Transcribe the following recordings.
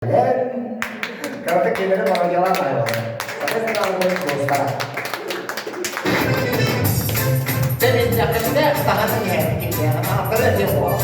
Karena kita mau jalan ayo. Tapi sekarang mau dosa. Jadi jaketnya tangannya gitu ya. Apa aja mau.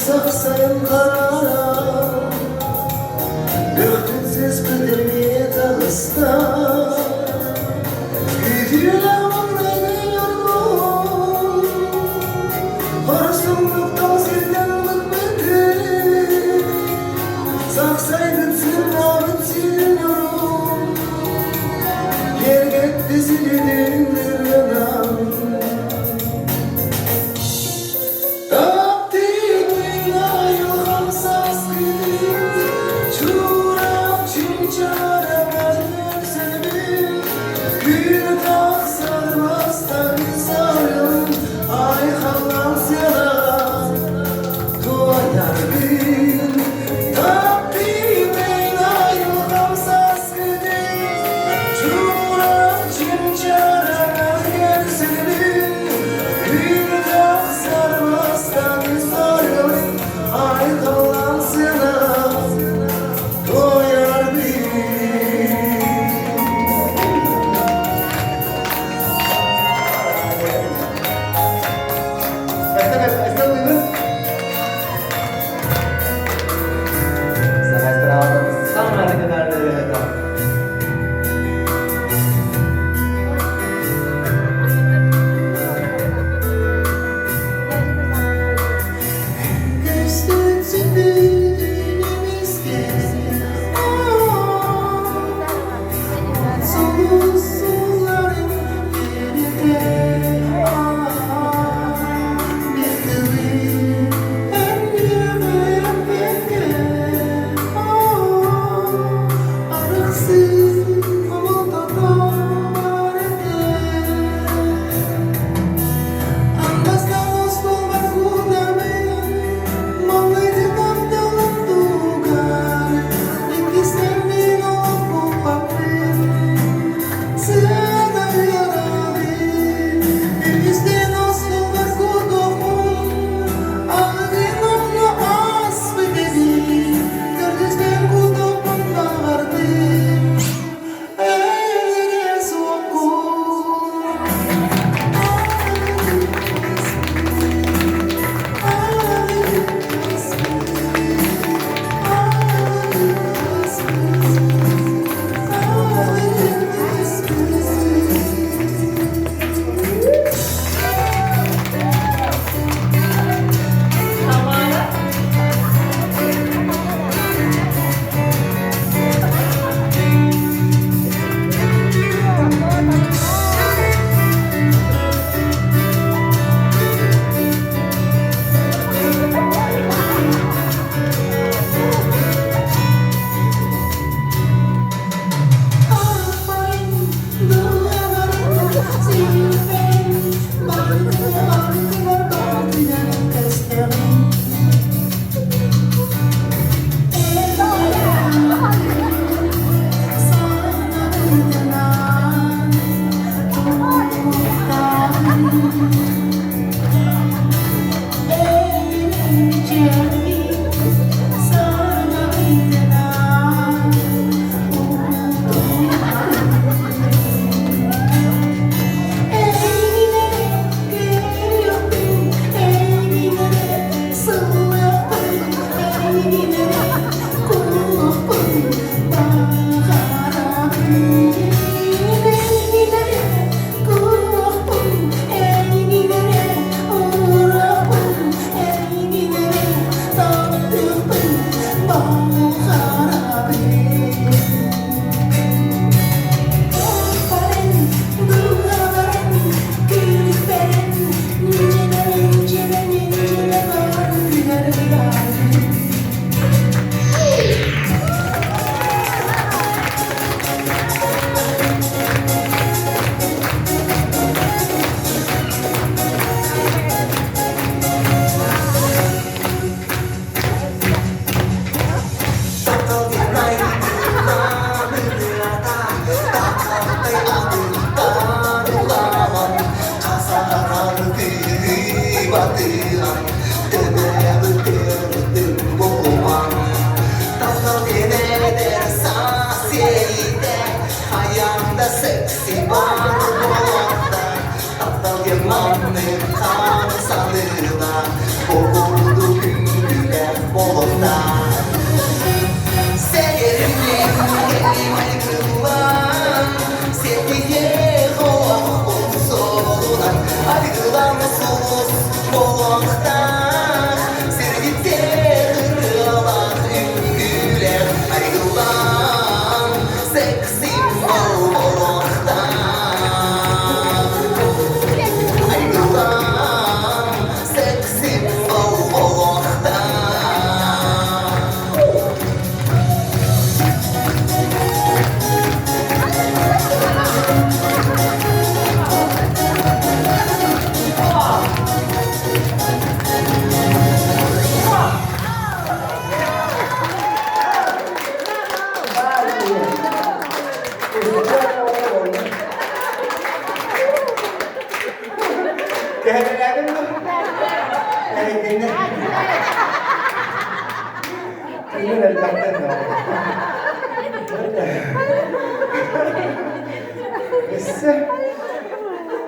Saksayım karara Döktünsiz kıdemiyet ağızda Gidiyorlar beni yorgun Hoşsunluktan sizden bıkmadı Saksaydım sınavın siliyorum Yer gitti sildim bir yanam Bir dağ sarmazdan sarım Ay halas yana Dua yardım Tabi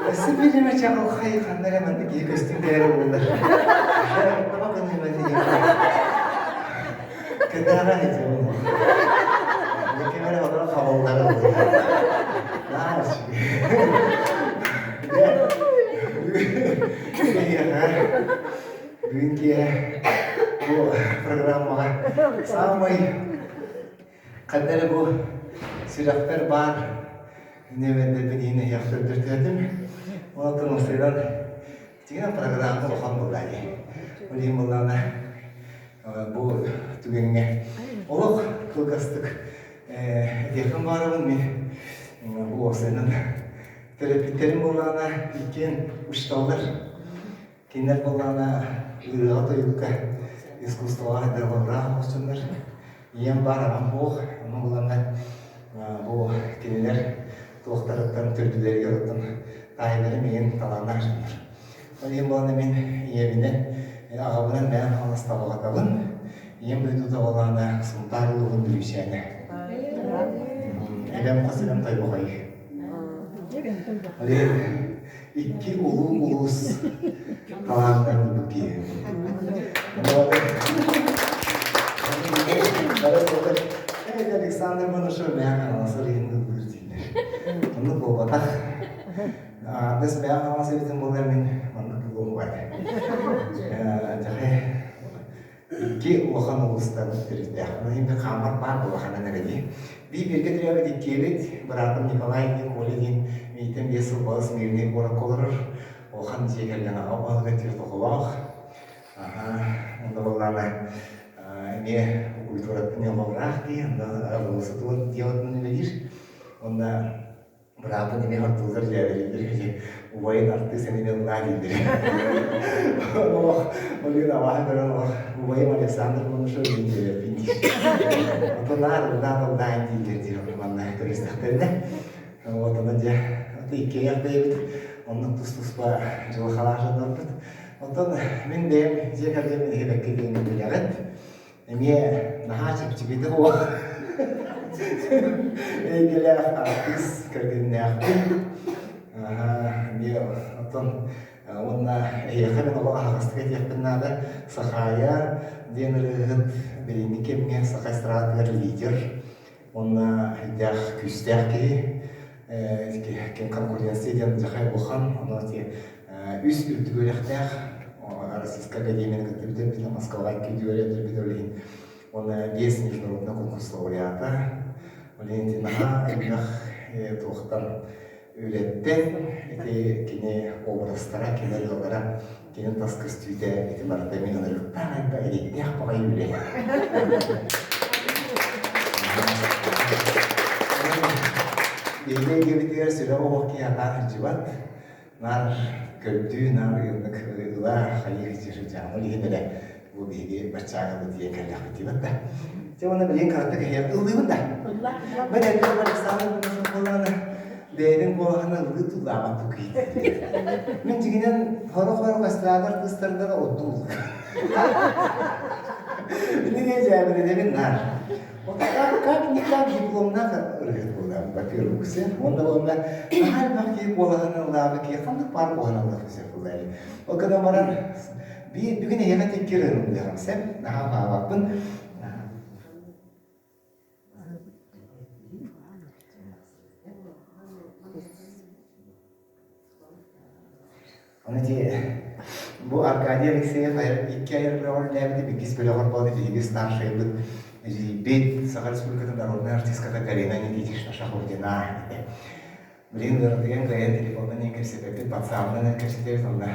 بس بيجي ما شافوا خيط عندنا ما تجي كستين ولا طبعا ما تجي كده أنا نجيبه لكن أنا بقول خبر لا bu program samay kadar bu sürekli var ne bende bir yine yaptırdım ona da mesela yine programda bakan bulayı öyle bulana bu tügenge oluk kılgastık yakın varımın mi bu senin terapitlerim bulana iken ustalar кинер булана үрәгә юкка искусствоға дәвамрак өстенләр. Ем бар амбох, аның булана бу кинеләр тохтарыктан төрдүләр яраттым. Тайлары мен таланар жандар. Ем булана мен ебине агабынан мен анастабага табын. Ем бөтү табалана сунтарлыгын билүшәне. Элем касылам тайбагай. İki ulus talanlarını büküyor. Evet, Alexander bana şöyle beyan anası rehinde buyurdular. Onu bu batak. Des beyan anası bizim bunların mantıklı bu var. Jadi iki ulan uluslarını tercih. Hani bir kamar var bu hanene geldi. Bir getiriyor bir kilit. Bıraktım Nikolay Nikola'nın Митем есіл бас мирне қора қолырыр. Оған жекелген ағабалы көтер тоқылақ. Онда болғаны не культураттың елбағырақ дей, онда ағылысы туын деуатын үлелер. Онда бұраты неме артылғыр жәбелендер. Убайын артты сенемен ұға келдер. Олген авағы көрін Убайым Александр мұнышы өйіндер пендер. Онтонар ұлдан дейдер дейір. Манна туристақтарында. Вот она где икея бейбит, он тус па жылы халаша дорбит. Вот он мен бейм жека бейм хебекке бейм билягет. Эме нахачып чигиди о. Эйгеле артис кыргыннах. Ме отон онна эйхамен олага хагастык яппынада сахая денрыгыт бейнике мен сахайстратыр лидер. Онна дях күстяки кем конкуренциядан жахай болған, оны те үз үрдігөлектәк Российская академияны көттердім, Москваға көттердім, Ona 5 международный конкурс лауреаты. Валентина Эмнах Тухтан Ületten, ити кини образтара, кини логара, кини таскыстүйде, ити барда мен онырық тағайда әдеттеқ бағай үле. Бейге кебітер сөйлі оғықки ағағыр жібат, нар көптүй, нар үйінік ұла қайық жері жаңыл емелі бұл бейге бачаға бұл дейін кәлі ақыт ебатта. Оны білген қараттық әйер ұлдығында. Мен әділі бар сағын бұнышын қоланы бәйдің болғаны ұлды тұлдаған тұқиды. Мен жігінен хорық-хорық астырадыр тұстардығы отты ұлды. Неге жәбір едемін нар. Как никак дипломна ұрғет болдам, во-первых, сен. Онда болында нағал бақи болғаны ұлдағы ке, қандық бар болғаны ұлдағы көсер болдайды. Ол қада маран бүгін еға теккерін ұлдағым сәп, наға бағаппын. Bu Arkadiy Alekseyev 2 ayır bir levde bir gis böyle var bir старший был бит Саха Республикада народная артистка Галина Никитична Шахурдина. Блин, дорогие, я телефонна не красивый, пацан, на красивый там да.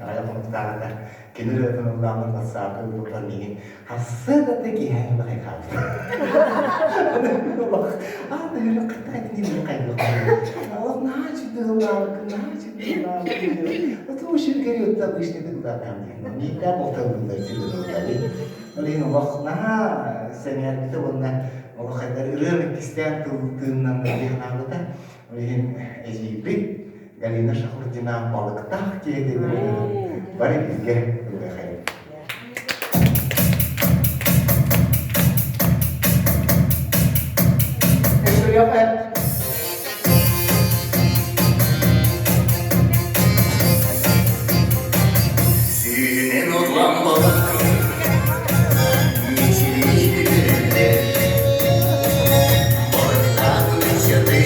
Рая помогала, кинули это на ламу WhatsApp, был парни. А седа такие, я не бахай. Наверное, какая-то не бахай. А он начал делать. Это очень горит, обычно тогда там. Не так вот он да сидел. Блин, вахна, сеньор, это он на вахадar рынок кистян тылтымнан дихнабыта. Блин, эжибит. Галина Шахурдина балыктах кейді бары бізге үлгәхайым. Сүйінен ұрлан балықым, нечелейді бірінде, балықтағы өшеді.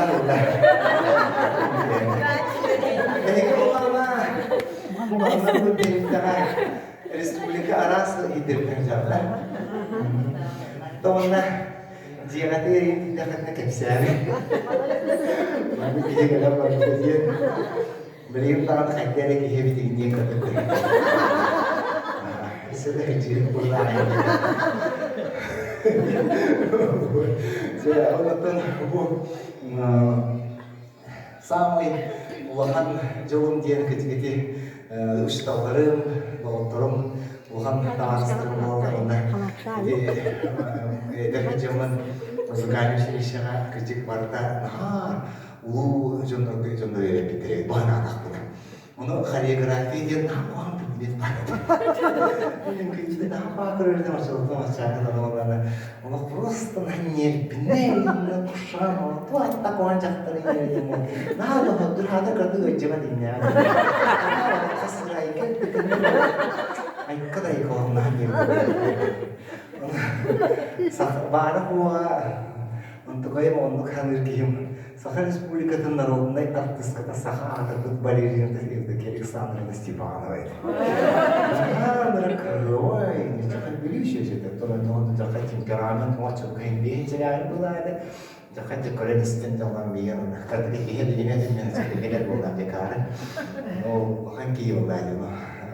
Bunlar bunlar. Benim oğlanlar. Onlar bu devletler Respublika arası idirken canlar. Doğanlar Jihatı yerin dikkat kepsiyani. Ben bir gece kadar bakıyorum. Beliau tangan kaitnya lagi heavy tinggi kata. Sudah jadi pulang. Saya nonton bu sampai Wuhan jauh dia kecil-kecil ustazlarım, doktorum Wuhan tangan orang. Jadi dari zaman musikanya sih kecil parta. 우 정도 예비들이 뭐 하나 나쁘다. 오늘 카리그라피에 나와 비비드 받아. 그 이제 나와 그럴 때 맞춰서 맞춰서 나오면 오늘 просто на нерве на душа то такой анжактар иде мо. 나도 하다 그래도 이제만 있냐. 가스라이게 아이 그다 이거 나한테. 바로 untuk kaya mau untuk hamil kim, Saha Respublika Народная артистка Saha тут балерина Александра Степанова. Она крутой, ничего величия, это он захотел темперамент, мочу кайбе, теряет была это. Захотел корректность там мир, когда я меня это было декара. Но ханки его дали,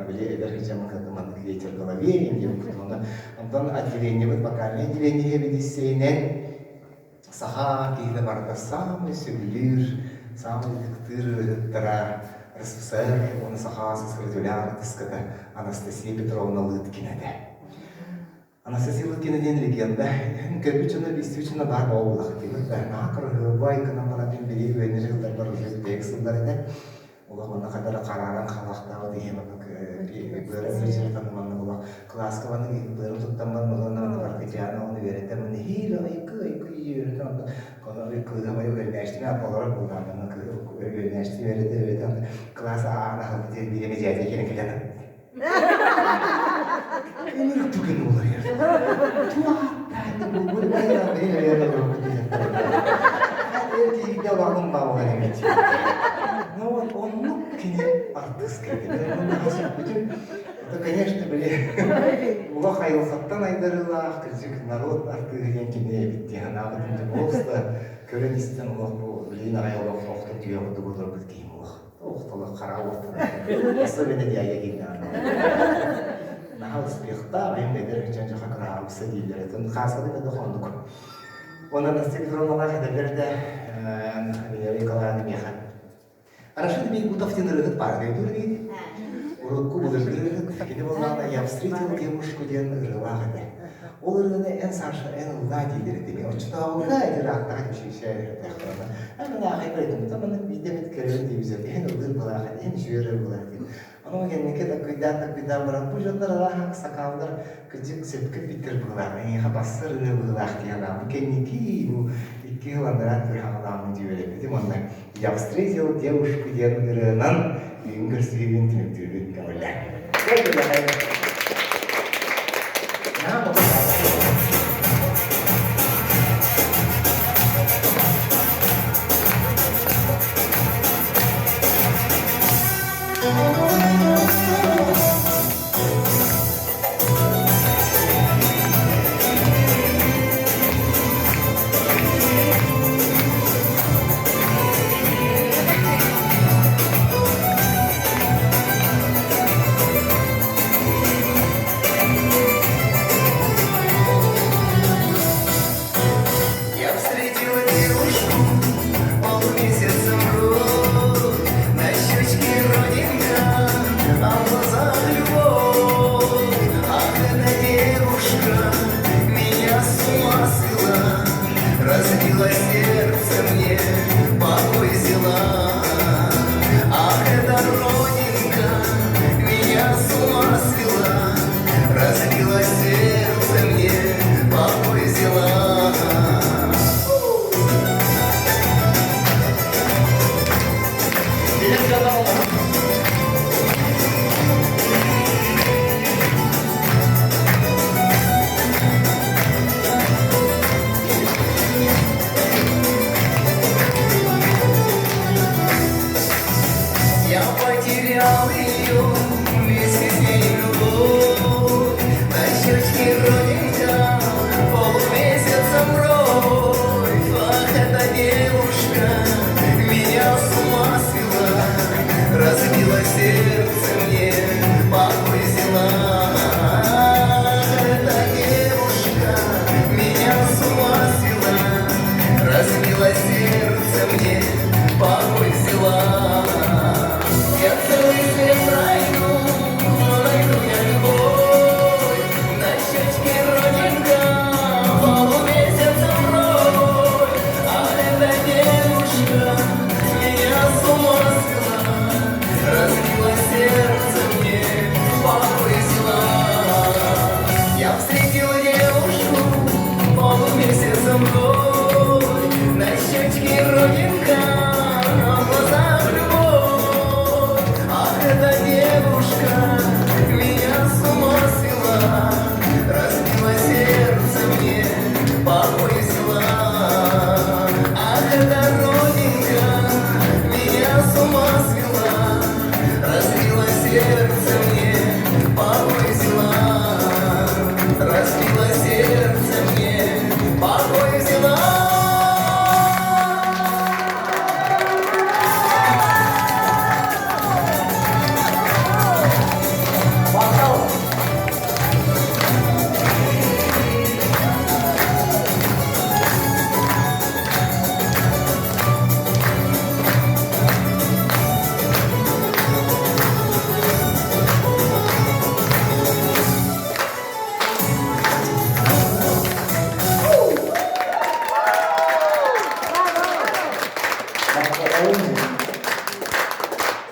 были даже чем как man ветер в голове, не было. Антон отделение вот пока отделение ведисейне. Saha kita berada sampai sebelir, sampai dekat tera resepsi, on saha sekretariat diskata Anastasia Petrovna Lytkina deh. Anastasia Lytkina den legenda, kebetulan действительно бар облах, gitu. Nah, kalau baik kenapa nanti beli ini juga terus teks dari deh. Allah mana kadar kararan kalak tahu dia mana ke berarti kan mana Allah kelas kawan ini berarti teman mana berarti piano ini berarti mana hilo ikut kalau ikut sama juga universiti apa orang bukan mana ke universiti berarti kelas anak hati dia menjadi kira-kira ini tuh kan orang ya tua tadi bukan banyak dia ya orang dia dia bangun bawa ini но он кини артистка это конечно были улах айылсаттан айдырылах кіржік народ арты деген кене битте ана бітімді болыста көріністен улах бұл білейін айылақ оқты түйеғыды бұдыр білкейм улах оқтылы қара оқты особенно дияя келген наға успехта айымдайдар жан жақа қыра аусы дейлер етін қасады беді қондық оны Настя Петровна хадерлерді Николай Механ Рашид бей Гутовтин рыгыт паргай дургейді. Урокку бұлыр рыгыт, кені болғанда я встретил девушку ден рылагады. Ол рыгыны ән сарша, ән ұлға дейдері деме. Орчыта ұлға әдері ақтағы үшейші әқтағына. Әмін ақай байтым, таманы бидемет кәрілі дейбізерді. Ән ұлғыр бұлағады, ән жүйері бұлағады. Анау кеннеке да бұран бұл жондар алаға сақалдар күдік сепкі биттер бұлағы. Әнеға басыр үні бұлағы дейгадамы. Кеннеке Километр хамадамын дивелепеди мондай. Я встретил девушку дернан ингерский интеллектуальный кавалер. Это я. На,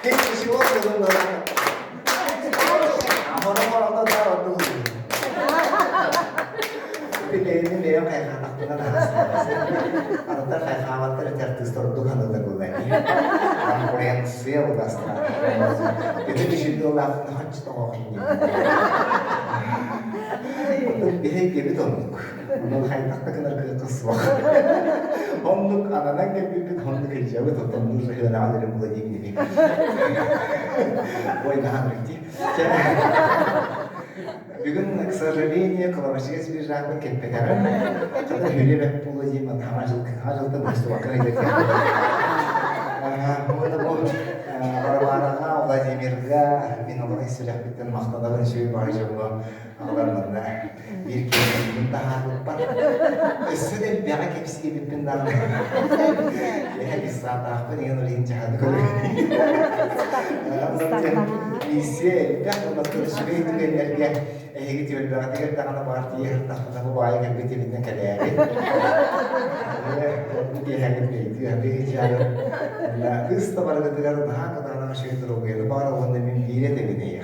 Tek kişi olmadım da. Ama da oldu. Bir leğenin leğen kaykanaklarına da hastayız. Arada kaykanakları tertüs tordu kanıdır bu beni. Ben buraya suya bu bastı. Bütün düşündüğü lafını haçta okuyayım. Bir gibi donduk. Onun kaynakta kadar kız var. Onduk anadan gibi onduk icabı tutumlu şeyler alırım bu dediğim gibi. Oynahan bitti. Bugün kısa röliğine kılamışız bir rahmet ketpekara. Kadar hüle bek bulu diyeyim ben hacılıkta başta bakın edecek. Bu aralarına Vladimir'ga ben olarak istilah bitten maqtadığın şey bağışımı ağlarlarına bir kez daha var. Üstüne bir ara hepsi gibi ben daha. Ya bir saat daha ben onu lincahadı koyayım. Lise ben nasıl şey diyenler gidiyor ben de tane partiye tahtada bu ayı gibi bitinden kadar. Bu hareket ediyor. Bir çare. La üst tabarda daha kadar şey duruyor. Bara onun min bire de gidiyor.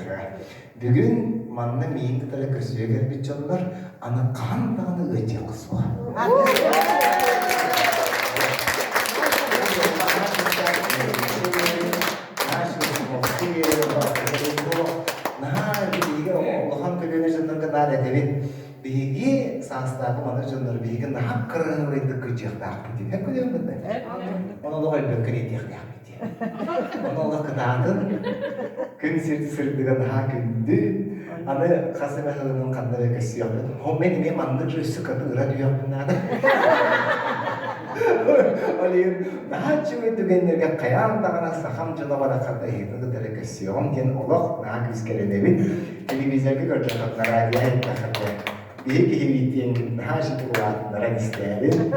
Bugün manna min tara köşeye bir çanlar ana kan tane öcek var. Bihi sahasta kumandır canları bihi daha kırın orayı kıracak da aktif. Hep biliyor musun? Onu da koyup kredi yapıyor. Onu Allah kadardın. Gün sırtıga daha gündü. Ama kasım ayının kanları kesiyor. O benim mandır sıkıntı radyo yapınlar. Oleyim daha çok düğünlerge kayan dağına saham canavara kadar heyetinde televizyon gen olak daha güzgelenebi televizyonda gördüğüm kadar radyo yapıyor. Bir ki heyetiyen daha şık olan isterim.